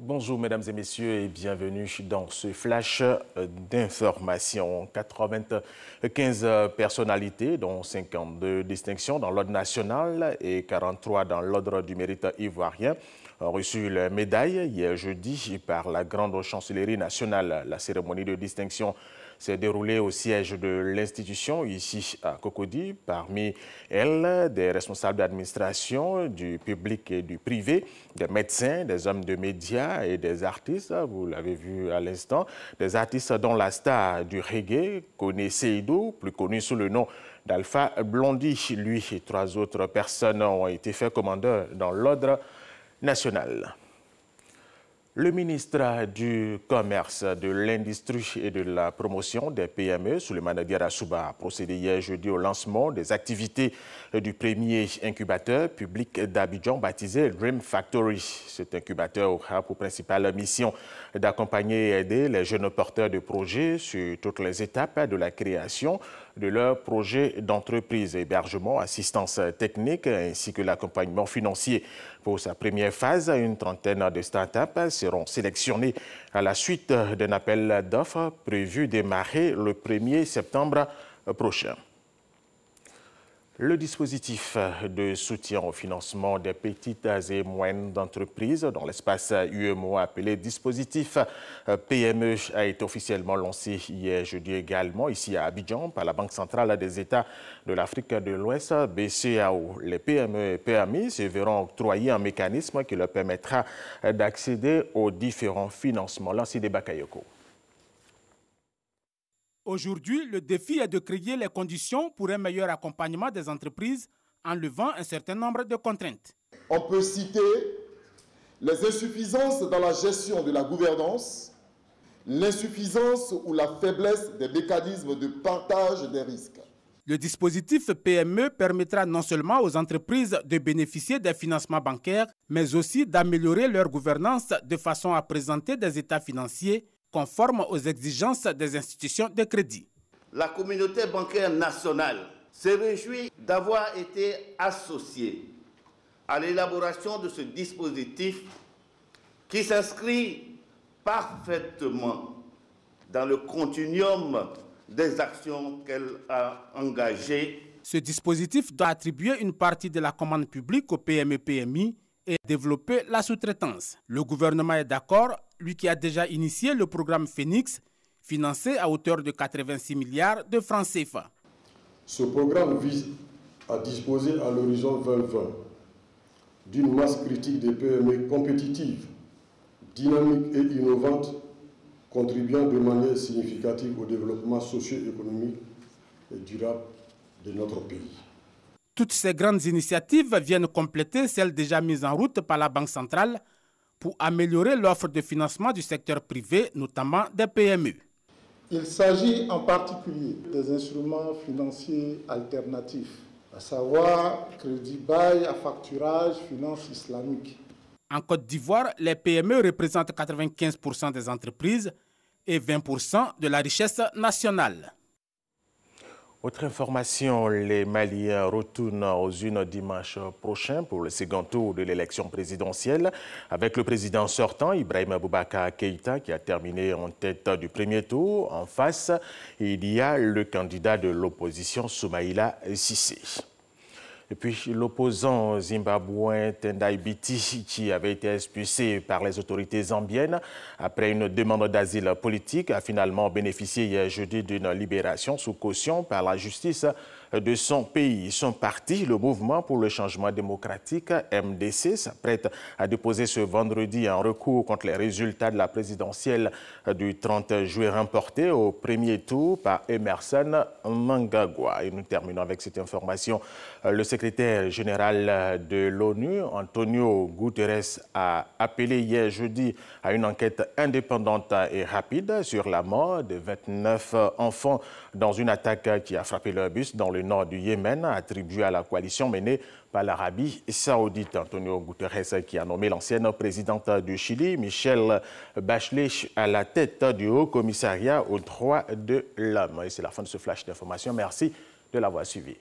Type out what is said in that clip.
Bonjour mesdames et messieurs et bienvenue dans ce flash d'information. 95 personnalités, dont 52 distinctions dans l'ordre national et 43 dans l'ordre du mérite ivoirien, ont reçu la médaille hier jeudi par la grande chancellerie nationale. La cérémonie de distinction s'est déroulée au siège de l'institution, ici à Cocody. Parmi elles, des responsables d'administration, du public et du privé, des médecins, des hommes de médias et des artistes, vous l'avez vu à l'instant, des artistes dont la star du reggae, Koné Seydou, plus connu sous le nom d'Alpha Blondy. Lui et 3 autres personnes ont été faits commandeurs dans l'ordre national. Le ministre du Commerce, de l'Industrie et de la Promotion des PME, Souleymane Diarra-Souba, a procédé hier jeudi au lancement des activités du premier incubateur public d'Abidjan baptisé Dream Factory. Cet incubateur aura pour principale mission d'accompagner et aider les jeunes porteurs de projets sur toutes les étapes de la création de leurs projets d'entreprise, hébergement, assistance technique ainsi que l'accompagnement financier. Pour sa première phase, une trentaine de start-up seront sélectionnées à la suite d'un appel d'offres prévu démarrer le 1er septembre prochain. Le dispositif de soutien au financement des petites et moyennes entreprises dans l'espace UEMOA appelé dispositif PME a été officiellement lancé hier jeudi également ici à Abidjan par la Banque centrale des États de l'Afrique de l'Ouest, BCEAO. Les PME et PMI se verront octroyer un mécanisme qui leur permettra d'accéder aux différents financements. Lanside Bakayoko. Aujourd'hui, le défi est de créer les conditions pour un meilleur accompagnement des entreprises en levant un certain nombre de contraintes. On peut citer les insuffisances dans la gestion de la gouvernance, l'insuffisance ou la faiblesse des mécanismes de partage des risques. Le dispositif PME permettra non seulement aux entreprises de bénéficier des financements bancaires, mais aussi d'améliorer leur gouvernance de façon à présenter des états financiers conformes aux exigences des institutions de crédit. La communauté bancaire nationale se réjouit d'avoir été associée à l'élaboration de ce dispositif qui s'inscrit parfaitement dans le continuum des actions qu'elle a engagées. Ce dispositif doit attribuer une partie de la commande publique aux PME-PMI et développer la sous-traitance. Le gouvernement est d'accord, lui qui a déjà initié le programme Phoenix, financé à hauteur de 86 milliards de francs CFA. Ce programme vise à disposer à l'horizon 2020 d'une masse critique des PME compétitives, dynamiques et innovantes, contribuant de manière significative au développement socio-économique et durable de notre pays. Toutes ces grandes initiatives viennent compléter celles déjà mises en route par la Banque centrale pour améliorer l'offre de financement du secteur privé, notamment des PME. Il s'agit en particulier des instruments financiers alternatifs, à savoir crédit bail à facturage, finance islamique. En Côte d'Ivoire, les PME représentent 95% des entreprises et 20% de la richesse nationale. Autre information, les Maliens retournent aux urnes dimanche prochain pour le second tour de l'élection présidentielle avec le président sortant, Ibrahima Boubacar Keïta, qui a terminé en tête du premier tour. En face, il y a le candidat de l'opposition, Soumaïla Cissé. Et puis l'opposant zimbabwéen Tendai Biti, qui avait été expulsé par les autorités zambiennes après une demande d'asile politique, a finalement bénéficié hier jeudi d'une libération sous caution par la justice de son pays. Son parti, le Mouvement pour le changement démocratique, MDC, s'apprête à déposer ce vendredi un recours contre les résultats de la présidentielle du 30 juillet remportés au premier tour par Emerson Mnangagwa. Et nous terminons avec cette information. Le secrétaire général de l'ONU, Antonio Guterres, a appelé hier jeudi à une enquête indépendante et rapide sur la mort de 29 enfants dans une attaque qui a frappé leur bus dans le nord du Yémen, attribuée à la coalition menée par l'Arabie saoudite. Antonio Guterres, qui a nommé l'ancienne présidente du Chili, Michelle Bachelet, à la tête du Haut Commissariat aux droits de l'homme. Et c'est la fin de ce flash d'information. Merci de l'avoir suivi.